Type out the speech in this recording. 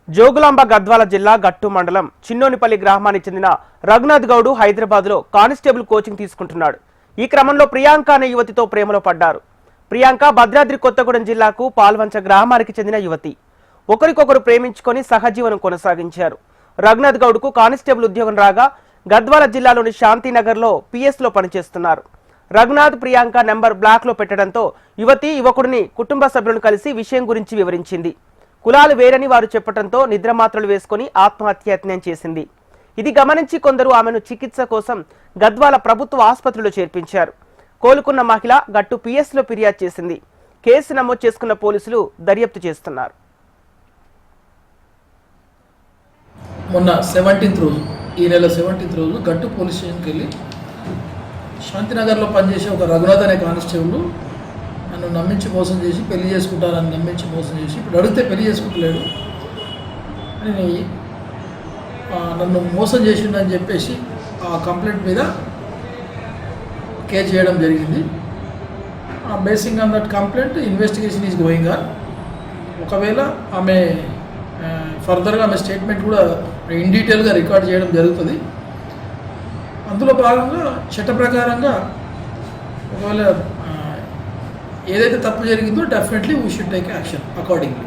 జోగులాంబ గద్వాల జిల్లా గట్టు మండలం చిన్నోనిపల్లి గ్రామానికి చెందిన రఘునాథ్ గౌడ్ హైదరాబాద్లో కానిస్టేబుల్ కోచింగ్ తీసుకుంటున్నాడు. ఈ క్రమంలో ప్రియాంక అనే యువతితో ప్రేమలో పడ్డారు. ప్రియాంక భద్రాద్రి కొత్తగూడెం జిల్లాకు పాల్వంచ గ్రామానికి చెందిన యువతి. ఒకరికొకరు ప్రేమించుకొని సహజీవనం కొనసాగించారు. రఘునాథ్ గౌడ్కు కానిస్టేబుల్ ఉద్యోగం రాగా గద్వాల జిల్లాలోని శాంతినగర్లో పిఎస్లో పనిచేస్తున్నారు. రఘునాథ్ ప్రియాంక నెంబర్ బ్లాక్లో పెట్టడంతో యువకుడిని కుటుంబ సభ్యులను కలిసి విషయం గురించి వివరించింది. కులాలు వేరని వారు చెప్పడంతో నిద్రమాత్రలు వేసుకుని ఆత్మహత్యాయత్నం చేసింది. ఇది గమనించి కొందరు ఆమెను చికిత్స కోసం గద్వాల ప్రభుత్వ ఆసుపత్రిలో చేర్పించారు. కోలుకున్న మహిళ గట్టు పిఎస్లో ఫిర్యాదు చేసింది. కేసు నమోదు చేసుకున్న పోలీసులు దర్యాప్తు చేస్తున్నారు. మొన్న 17th రోజు, ఈ నెల 17th రోజు గట్టు పోలీస్ స్టేషన్కి వెళ్ళి శాంతినగర్లో పనిచేసే ఒక రఘునాథ్ అనే కానిస్టేబుల్ నన్ను నమ్మించి మోసం చేసి పెళ్లి చేసుకుంటానని నమ్మించి మోసం చేసి ఇప్పుడు అడిగితే పెళ్లి చేసుకుంటలేడు అని నన్ను మోసం చేసిండని చెప్పేసి ఆ కంప్లైంట్ మీద కేసు చేయడం జరిగింది. Basing on that complaint investigation is going on. ఒకవేళ ఆమె ఫర్దర్గా ఆమె స్టేట్మెంట్ కూడా ఇన్ డీటెయిల్గా రికార్డ్ చేయడం జరుగుతుంది. అందులో భాగంగా చట్ట ప్రకారంగా ఒకవేళ ఏదైతే తప్పు జరిగిందో definitely we should take action accordingly.